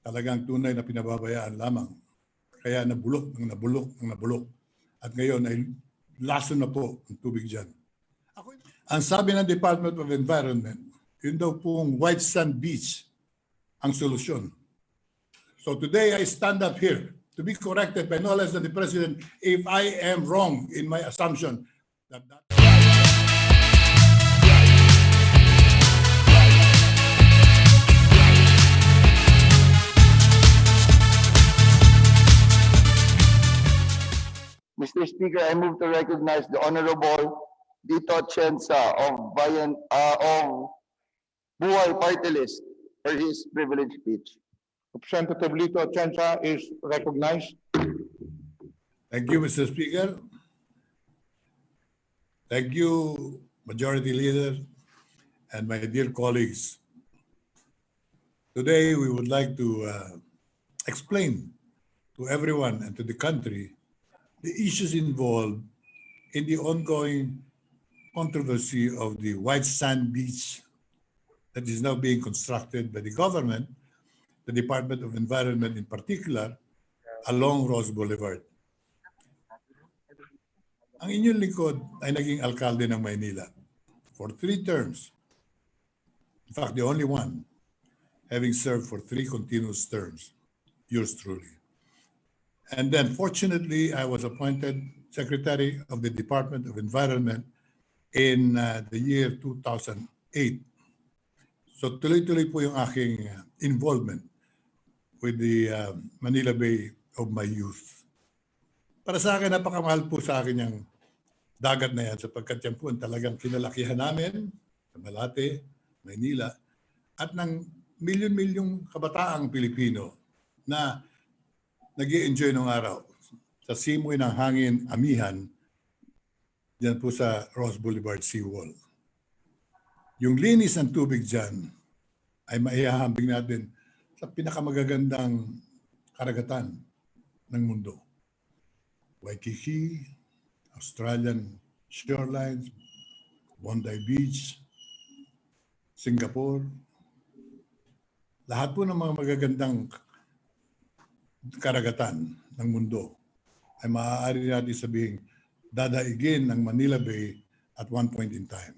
talagang tunay na pinababayaan lamang. Kaya nabulok ng nabulok ng nabulok. At ngayon ay laso na po ang tubig dyan. Ang sabi ng Department of Environment, yun daw pong white sand beach ang solusyon. So today I stand up here to be corrected by no less than the President if I am wrong in my assumption that Mr. Speaker, I move to recognize the Honorable Dito Atienza of Buhay Party List for his privilege speech. Representative Lito Atienza is recognized. Thank you, Mr. Speaker. Thank you, Majority Leader, and my dear colleagues. Today, we would like to explain to everyone and to the country the issues involved in the ongoing controversy of the white sand beach that is now being constructed by the government, the Department of Environment in particular, along Ross Boulevard. Ang inyong lingkod ay naging alkalde ng Maynila for 3 terms. In fact, the only one having served for 3 continuous terms. Yours truly. And then, fortunately, I was appointed Secretary of the Department of Environment in the year 2008. So tuloy-tuloy po yung aking involvement with the Manila Bay of my youth. Para sa akin, napakamahal po sa akin yung dagat na yan sapagkat yan po ang talagang kinalakihan namin sa Malate, Maynila, at ng milyon-milyong kabataang Pilipino na nag-i-enjoy ng araw sa simoy ng hangin amihan dyan po sa Ross Boulevard Seawall. Yung linis ng tubig dyan ay maihahambing natin sa pinakamagagandang karagatan ng mundo. Waikiki, Australian shorelines, Bondi Beach, Singapore. Lahat po ng mga magagandang karagatan ng mundo ay maaari natin sabihing dadaigin ng Manila Bay at one point in time.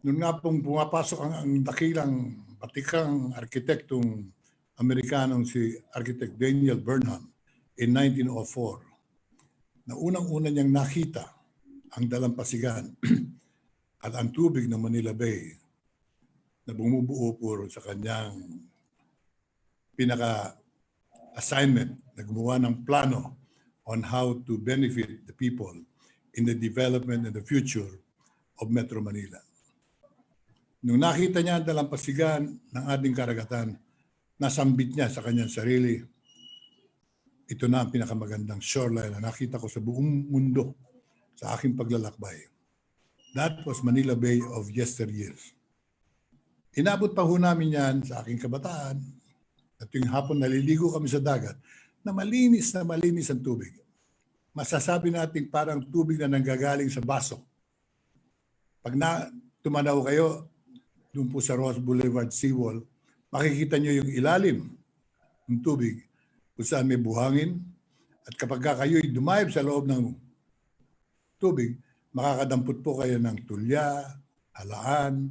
Noon nga pong pumapasok ang dakilang batikang arkitektong Amerikanong si Architect Daniel Burnham in 1904, na unang-una niyang nakita ang dalampasigan at ang tubig ng Manila Bay na bumubuo puro sa kanyang pinaka-assignment na gumawa ng plano on how to benefit the people in the development and the future of Metro Manila. Nung nakita niya ang dalampasigan ng ating karagatan, nasambit niya sa kanyang sarili, ito na ang pinakamagandang shoreline na nakita ko sa buong mundo sa aking paglalakbay. That was Manila Bay of yesteryears. Inabot pa ho namin yan sa aking kabataan at yung hapon naliligo kami sa dagat na malinis ang tubig. Masasabi natin parang tubig na nanggagaling sa baso. Pag tumanaw kayo doon po sa Ross Boulevard Seawall, makikita nyo yung ilalim ng tubig kung saan may buhangin. At kapag kayo'y dumayab sa loob ng tubig, makakadampot po kayo ng tulya, halaan,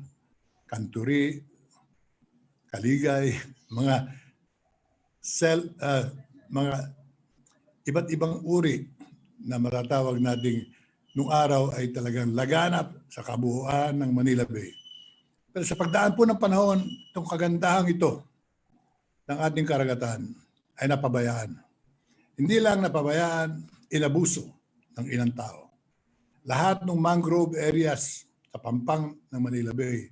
kanturi, kaligay, mga iba't ibang uri na matatawag nating nung araw ay talagang laganap sa kabuuan ng Manila Bay. Pero sa pagdaan po ng panahon, itong kagandahang ito ng ating karagatan ay napabayaan. Hindi lang napabayaan, inabuso ng ilang tao. Lahat ng mangrove areas sa pampang ng Manila Bay,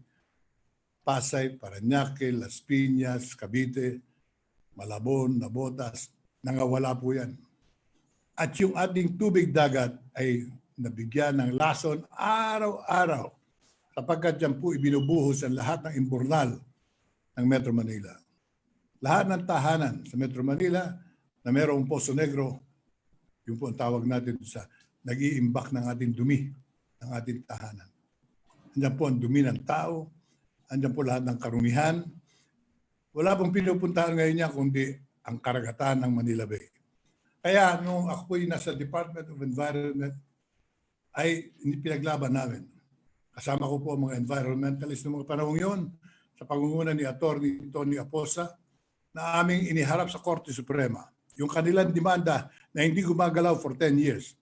Pasay, Parañaque, Las Piñas, Cavite, Malabon, Navotas, nangawala po yan. At yung ating tubig dagat ay nabigyan ng lason araw-araw sapagkat yan po ibinubuhos ang lahat ng imburnal ng Metro Manila. Lahat ng tahanan sa Metro Manila na mayroong Poso Negro, yung po ang tawag natin sa nag-iimbak ng ating dumi ng ating tahanan. Andiyan po ang dumi ng tao, andiyan po lahat ng karumihan, Wala pong pinupuntahan ngayon niya kundi ang karagatan ng Manila Bay. Kaya nung ako'y nasa Department of Environment, ay pinaglaban namin. Kasama ko po ang mga environmentalist ng mga panahong yon sa pangunguna ni Atty. Tony Aposa na aming iniharap sa Korte Suprema. Yung kanilang demanda na hindi gumagalaw for 10 years.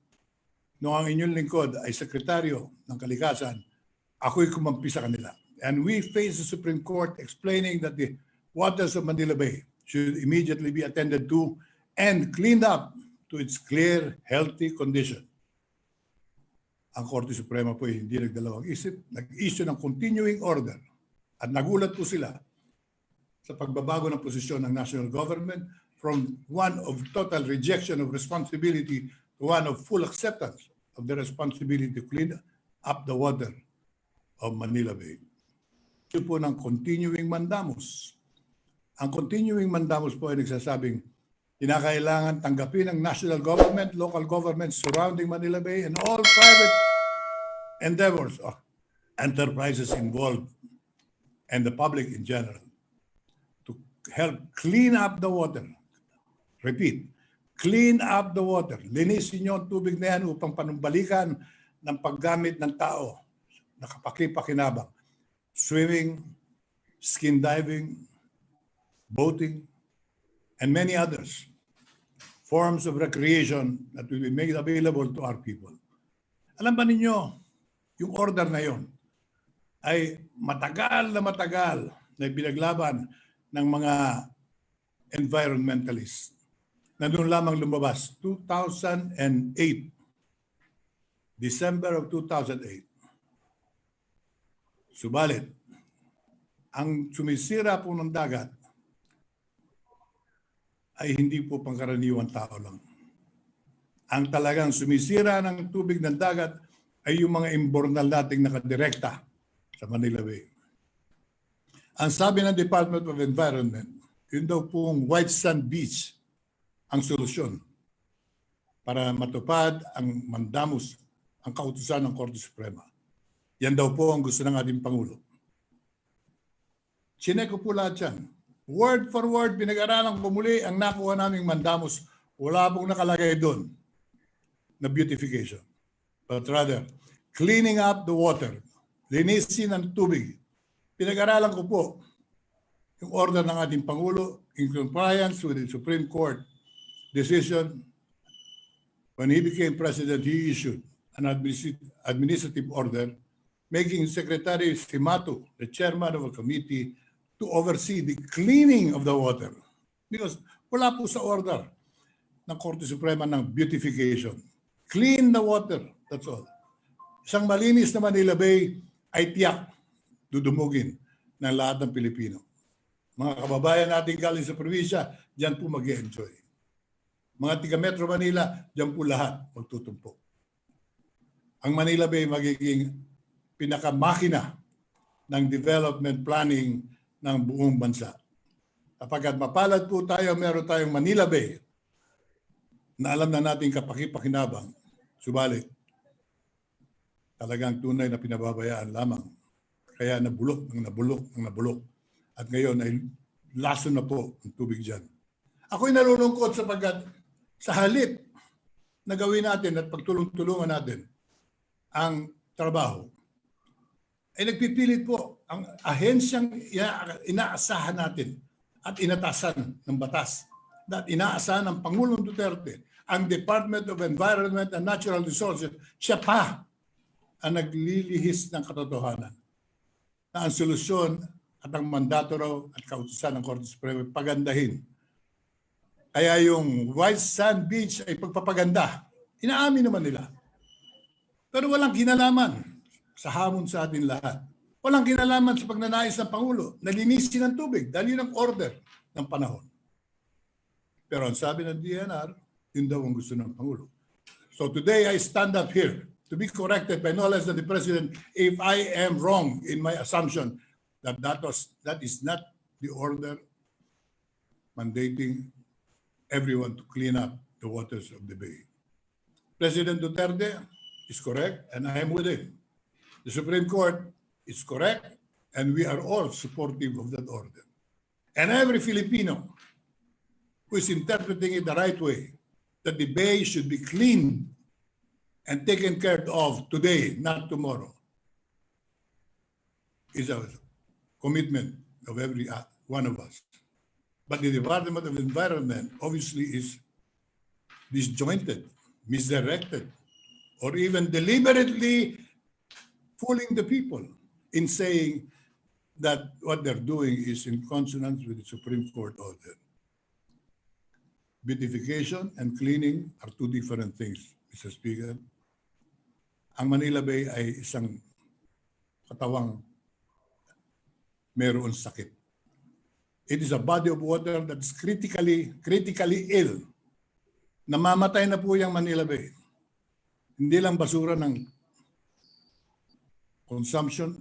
Noong ang inyong lingkod ay sekretaryo ng kalikasan, ako'y kumampi sa kanila. And we faced the Supreme Court explaining that the waters of Manila Bay should immediately be attended to and cleaned up to its clear, healthy condition. Ang Korte Suprema po ay hindi nagdalawang isip, nag-issue ng continuing order at nagulat po sila sa pagbabago ng posisyon ng national government from one of total rejection of responsibility to one of full acceptance of the responsibility to clean up the water of Manila Bay. Ito po ng continuing mandamus. Ang continuing mandamus po ay nagsasabing kinakailangan tanggapin ng national government, local governments surrounding Manila Bay, and all private endeavors or enterprises involved and the public in general to help clean up the water. Repeat, clean up the water. Linisin niyo ang tubig na yan upang panumbalikan ng paggamit ng tao na kapaki-pakinabang. Swimming, skin diving, boating, and many others. Forms of recreation that will be made available to our people. Alam ba ninyo, yung order na yon ay matagal na binaglaban ng mga environmentalists na doon lamang lumabas, 2008, December of 2008. Subalit, ang sumisira po ng dagat ay hindi po pangkaraniwang tao lang. Ang talagang sumisira ng tubig ng dagat ay yung mga imbornal nating nakadirekta sa Manila Bay. Ang sabi ng Department of Environment, yun daw pong White Sand Beach ang solusyon para matupad ang mandamus, ang kautusan ng Korte Suprema. Yan daw po ang gusto ng ating Pangulo. Chinek ko po lahat yan. Word for word, pinag-aralan ko muli ang nakuha naming mandamus. Wala pong nakalagay doon na beautification. But rather, cleaning up the water. Linisin ang tubig. Pinag-aralan ko po yung order ng ating Pangulo in compliance with the Supreme Court decision. When he became president, he issued an administrative order making Secretary Simato the chairman of a committee to oversee the cleaning of the water. Because wala po sa order ng Korte Suprema ng beautification. Clean the water, that's all. Isang malinis na Manila Bay ay tiyak dudumugin ng lahat ng Pilipino. Mga kababayan natin galing sa probinsya, diyan po mag-enjoy. Mga tiga Metro Manila, diyan po lahat magtutumpok. Ang Manila Bay magiging pinakamakina ng development planning ng buong bansa. Kapag mapalad po tayo, meron tayong Manila Bay na alam na natin kapaki-pakinabang, subalit talagang tunay na pinababayaan lamang. Kaya nabulok. At ngayon ay laso na po ang tubig dyan. Ako'y nalulungkot sapagkat sa halip na gawin natin at pagtulong-tulungan natin ang trabaho, ay nagpipilit po ang ahensyang inaasahan natin at inatasan ng batas at inaasahan ng Pangulong Duterte, ang Department of Environment and Natural Resources, siya pa ang naglilihis ng katotohanan na ang solusyon at ang mandato raw at kautusan ng Korte Suprema pagandahin. Kaya yung White Sand Beach ay pagpapaganda. Inaamin naman nila. Pero walang kinalaman sa hamon sa atin lahat. Walang kinalaman sa pagnanais ng Pangulo na linisin ang tubig dahil yun ang order ng panahon. Pero ang sabi ng DNR, yun daw ang gusto ng Pangulo. So today I stand up here to be corrected by no less than the President if I am wrong in my assumption that that is not the order mandating everyone to clean up the waters of the bay. President Duterte is correct and I am with him. The Supreme Court is correct and we are all supportive of that order. And every Filipino who is interpreting it the right way, that the bay should be cleaned and taken care of today, not tomorrow, is a commitment of every one of us. But the Department of Environment obviously is disjointed, misdirected, or even deliberately fooling the people in saying that what they're doing is in consonance with the Supreme Court order. Beautification and cleaning are two different things, Mr. Speaker. Ang Manila Bay ay isang katawang mayroon sakit. It is a body of water that's critically ill. Namamatay na po yung Manila Bay. Hindi lang basura ng consumption,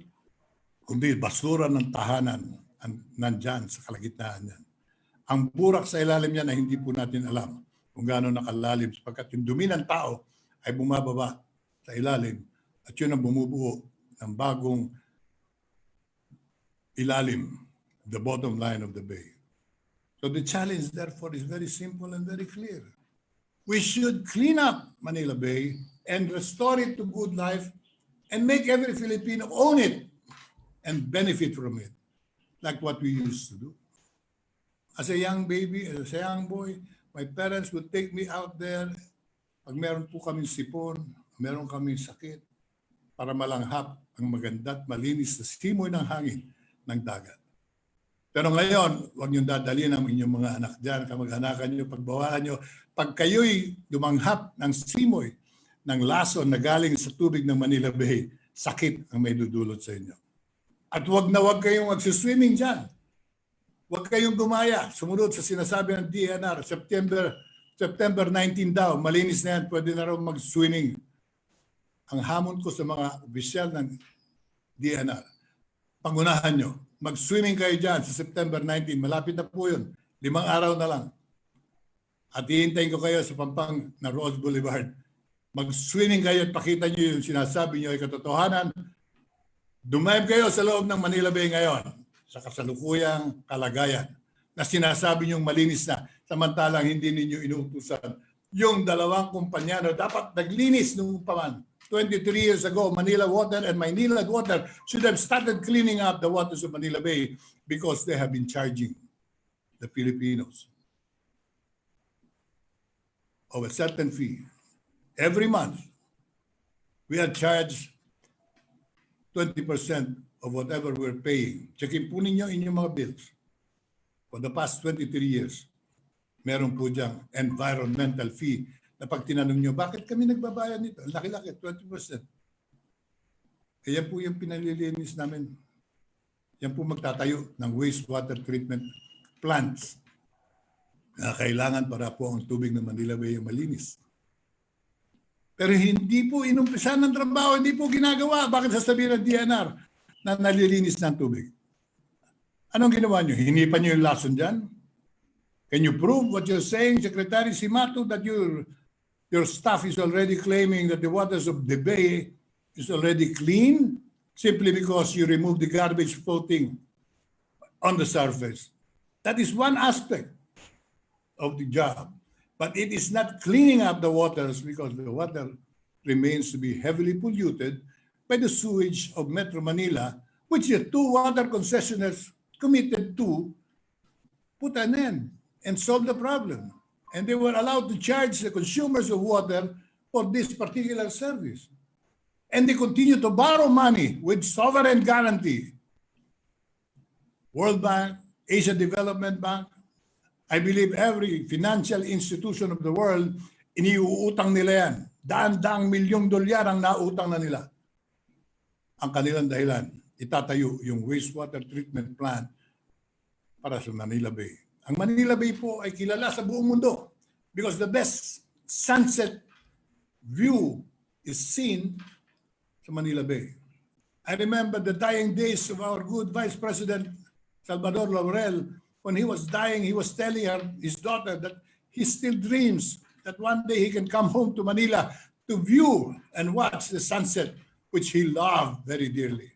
kundi basura ng tahanan nandyan sa kalagitnaan yan. Ang burak sa ilalim niya na hindi po natin alam kung gaano nakalalim sapagkat yung dumi ng tao ay bumababa sa ilalim at yun ang bumubuo ng bagong ilalim, the bottom line of the bay. So the challenge therefore is very simple and very clear. We should clean up Manila Bay and restore it to good life and make every Filipino own it and benefit from it, like what we used to do. As a young baby, as a young boy, my parents would take me out there. Pag meron po kaming sipon, meron kaming sakit, para malanghap ang maganda at malinis na simoy ng hangin ng dagat. Pero ngayon, huwag niyong dadalhin ang inyong mga anak dyan, kamag-anakan niyo, pagbawalan niyo. Pag kayo'y dumanghap ng simoy, ng lason na galing sa tubig ng Manila Bay, sakit ang may dudulot sa inyo. At huwag na huwag kayong magsiswimming dyan. Huwag kayong gumaya. Sumunod sa sinasabi ng DNR, September 19 daw, malinis na yan, pwede na raw mag-swimming. Ang hamon ko sa mga opisyal ng DNR, pangunahan nyo, mag-swimming kayo dyan sa September 19. Malapit na po yun. 5 araw na lang. At hihintayin ko kayo sa Pampang na Rose Boulevard. Mag-swimming kayo at pakita nyo yung sinasabi nyo ay katotohanan. Dumayab kayo sa loob ng Manila Bay ngayon sa kasalukuyang kalagayan na sinasabi nyong malinis na samantalang hindi ninyo inuutusan yung dalawang kumpanya na dapat naglinis nung paman. 23 years ago, Manila Water and Maynilad Water should have started cleaning up the waters of Manila Bay because they have been charging the Filipinos of a certain fee. Every month, we are charged 20% of whatever we're paying. Checkin po ninyo inyong mga bills. For the past 23 years, meron po diyang environmental fee na pag tinanong nyo, bakit kami nagbabayad nito? Laki-laki, 20%. Kaya po yung pinalilinis namin. Yan po magtatayo ng wastewater treatment plants na kailangan para po ang tubig ng Manila Bay yung malinis. Pero hindi po inumpisan ng trabaho, hindi po ginagawa. Bakit sasabihin ng DNR na nalilinis ng tubig? Anong ginawa nyo? Hinipan nyo yung lason dyan? Can you prove what you're saying, Secretary Simato, that your staff is already claiming that the waters of the bay is already clean simply because you remove the garbage floating on the surface? That is one aspect of the job. But it is not cleaning up the waters because the water remains to be heavily polluted by the sewage of Metro Manila, which the two water concessionaires committed to put an end and solve the problem. And they were allowed to charge the consumers of water for this particular service. And they continue to borrow money with sovereign guarantee. World Bank, Asia Development Bank, I believe every financial institution of the world, iniuutang nila yan. Daan-daang milyong dolyar ang nautang na nila. Ang kanilang dahilan, itatayo yung wastewater treatment plant para sa Manila Bay. Ang Manila Bay po ay kilala sa buong mundo because the best sunset view is seen sa Manila Bay. I remember the dying days of our good Vice President Salvador Laurel. When he was dying, he was telling his daughter that he still dreams that one day he can come home to Manila to view and watch the sunset, which he loved very dearly.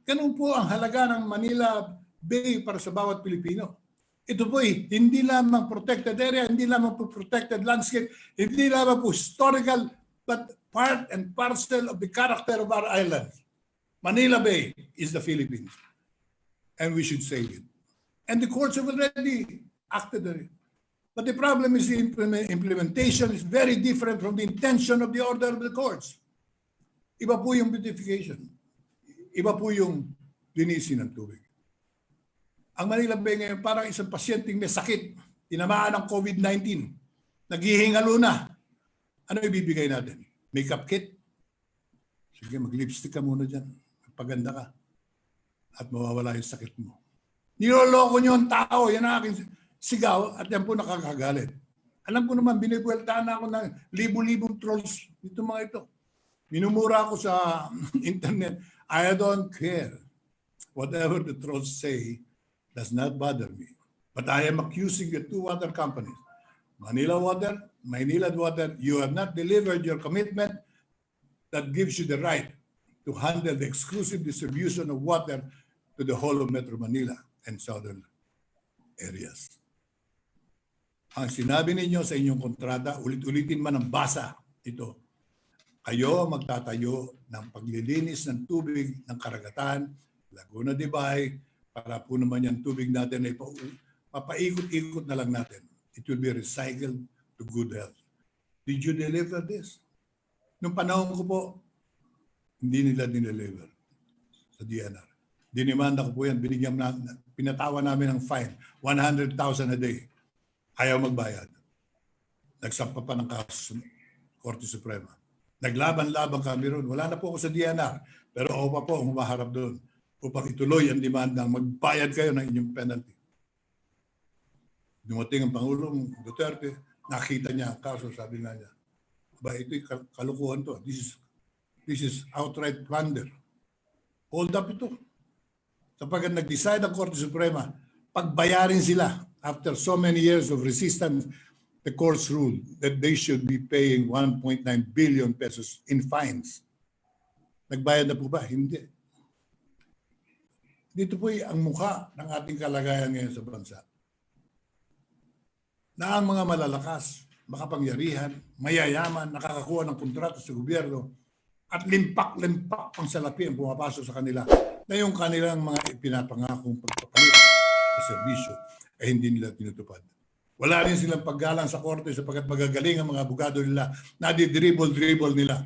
Ganun po ang halaga ng Manila bay para sa bawat Pilipino. Ito po hindi lamang protected area, hindi lamang po protected landscape, hindi lamang po historical, but part and parcel of the character of our island. Manila Bay is the Philippines, and we should save it. And the courts have already acted on it. But the problem is the implementation is very different from the intention of the order of the courts. Iba po yung beautification. Iba po yung linisin ng tubig. Ang Manila Bay ngayon parang isang pasyenteng may sakit, tinamaan ng COVID-19, naghihingalo na. Ano ibibigay natin? Makeup kit? Sige, mag-lipstick ka muna dyan. Paganda ka. At mawawala yung sakit mo. Niloloko nyo ang tao. Yan ang aking sigaw at yan po nakakagalit. Alam ko naman, binibueltaan ako ng libu-libong trolls dito mga ito. Minumura ako sa internet. I don't care. Whatever the trolls say does not bother me. But I am accusing the two water companies, Manila Water, Maynilad Water, you have not delivered your commitment that gives you the right to handle the exclusive distribution of water to the whole of Metro Manila and southern areas. Ang sinabi ninyo sa inyong kontrata, ulit-ulitin man ang basa ito, kayo magtatayo ng paglilinis ng tubig ng karagatan, Laguna de Bay, para po naman yung tubig natin ay papaikot-ikot na lang natin. It will be recycled to good health. Did you deliver this? Nung panahon ko po, hindi nila dineliver sa DNR. Dinimanda ko po yan, pinatawa namin ng fine, 100,000 a day. Ayaw magbayad. Nagsampa pa ng kaso sa Korte Suprema. Naglaban-laban kami ron. Wala na po ako sa DNR, pero ako pa po humaharap doon upang ituloy ang demandang magbayad kayo ng inyong penalty. Dumating ang Pangulong Duterte, nakita niya ang kaso, sabi nga niya, ba, ito'y kalukuhan to. This is outright plunder. Hold up ito. Sapagkat nag-decide ang Korte Suprema, pagbayarin sila after so many years of resistance, the courts ruled that they should be paying 1.9 billion pesos in fines. Nagbayad na po ba? Hindi. Dito po ang mukha ng ating kalagayan ngayon sa bansa. Na ang mga malalakas, makapangyarihan, mayayaman, nakakakuha ng kontrata sa gobyerno at limpak-limpak ang salapi ang pumapasok sa kanila na yung kanilang mga ipinapangakong pagpapalit sa serbisyo ay hindi nila tinutupad. Wala rin silang paggalang sa korte sapagkat magagaling ang mga abogado nila na di-dribble nila.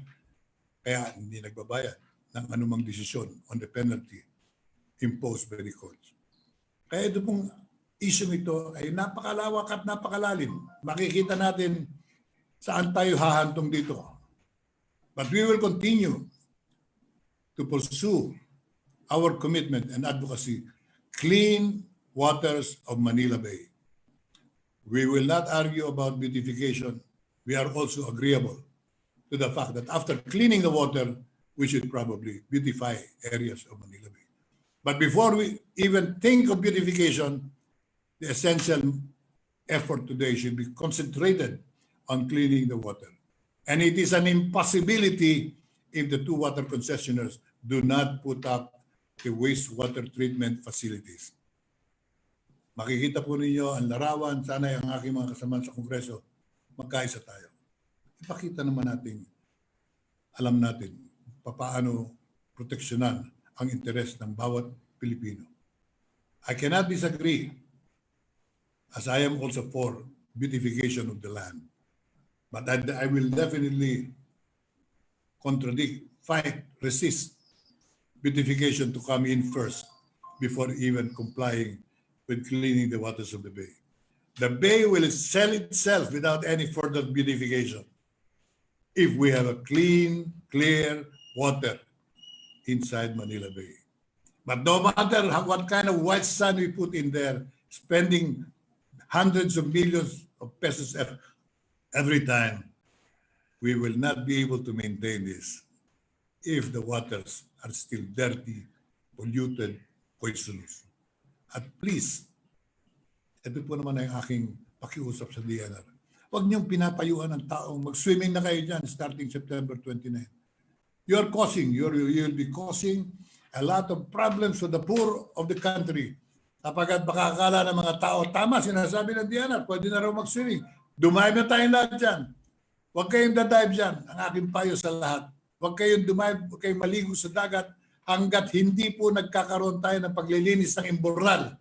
Kaya hindi nagbabayad ng anumang desisyon on the penalty imposed by the courts. Kaya ito pong issue ito ay napakalawak at napakalalim. Makikita natin saan tayo hahantong dito. But we will continue to pursue our commitment and advocacy, clean waters of Manila Bay. We will not argue about beautification. We are also agreeable to the fact that after cleaning the water, we should probably beautify areas of Manila Bay. But before we even think of beautification, the essential effort today should be concentrated on cleaning the water. And it is an impossibility if the two water concessionaires do not put up the wastewater treatment facilities. Makikita po ninyo ang larawan, sana ang aking mga kasama sa Kongreso, magkaisa tayo. Ipakita naman natin, alam natin, paano proteksyonan ang interes ng bawat Pilipino. I cannot disagree, as I am also for beautification of the land. But I will definitely contradict, fight, resist beautification to come in first before even complying with cleaning the waters of the bay. The bay will sell itself without any further beautification if we have a clean, clear water inside Manila Bay. But no matter what kind of white sand we put in there, spending hundreds of millions of pesos every time, we will not be able to maintain this if the waters are still dirty, polluted, poisonous. At please, ito po naman ang aking pakiusap sa DNR. Huwag niyong pinapayuhan ng taong mag-swimming na kayo dyan starting September 29. You will be causing a lot of problems for the poor of the country Sapagkat baka akala ng mga tao, tama, sinasabi ng DNR, pwede na raw mag-swimming. Dumive na tayong lahat dyan. Huwag kayong dadive dyan. Ang aking payo sa lahat. Huwag kayong dumive, huwag kayong maligo sa dagat hanggat hindi po nagkakaroon tayo ng paglilinis ng imbornal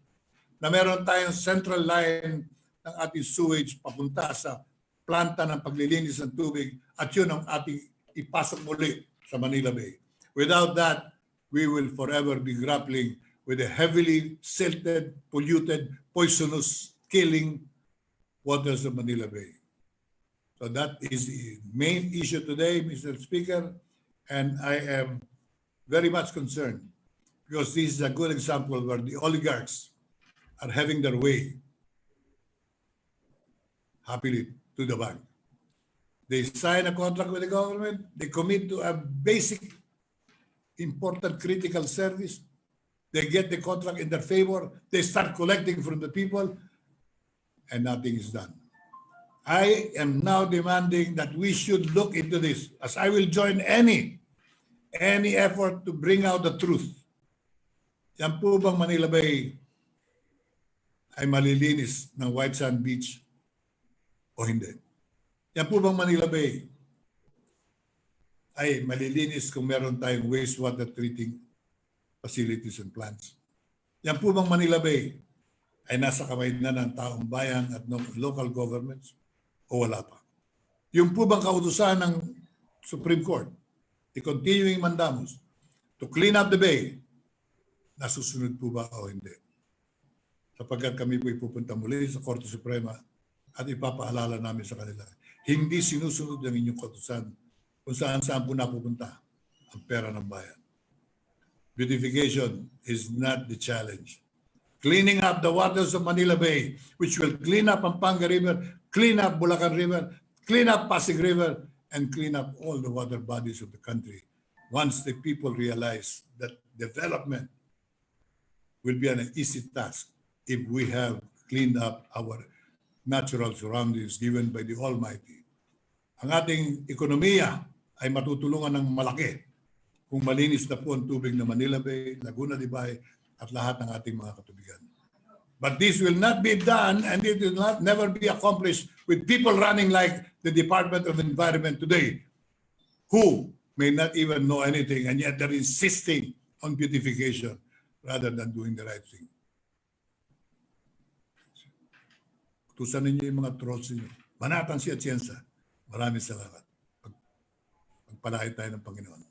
na meron tayong central line ng ating sewage papunta sa planta ng paglilinis ng tubig at yun ang ating ipasok muli sa Manila Bay. Without that, we will forever be grappling with the heavily silted, polluted, poisonous, killing waters of Manila Bay. So that is the main issue today, Mr. Speaker, and I am very much concerned because this is a good example where the oligarchs are having their way happily to the bank. They sign a contract with the government, they commit to a basic, important, critical service, they get the contract in their favor, they start collecting from the people, and nothing is done. I am now demanding that we should look into this, as I will join any effort to bring out the truth. Yan po bang Manila Bay ay malilinis ng White Sand Beach o hindi? Yan po bang Manila Bay ay malilinis kung meron tayong wastewater treating facilities and plants? Yan po bang Manila Bay ay nasa kamay na ng taong bayan at ng local governments o wala pa? Yung po bang kautusan ng Supreme Court, the continuing mandamus to clean up the bay, nasusunod po ba o hindi? Sapagkat kami po ipupunta muli sa Korte Suprema at ipapaalala namin sa kanila, hindi sinusunod ang inyong kautusan kung saan-saan po napupunta ang pera ng bayan. Beautification is not the challenge. Cleaning up the waters of Manila Bay, which will clean up Pampanga River, clean up Bulacan River, clean up Pasig River, and clean up all the water bodies of the country. Once the people realize that development will be an easy task if we have cleaned up our natural surroundings given by the Almighty. Ang ating ekonomiya ay matutulungan ng malaki kung malinis na po ang tubig ng Manila Bay, Laguna de Bay, at lahat ng ating mga katubigan. But this will not be done and it will never be accomplished with people running like the Department of Environment today, who may not even know anything and yet they're insisting on beautification rather than doing the right thing. Tusan ninyo yung mga trolls ninyo. Manatan siya at siyensa. Maraming salamat. Pagpalain tayo ng Panginoon.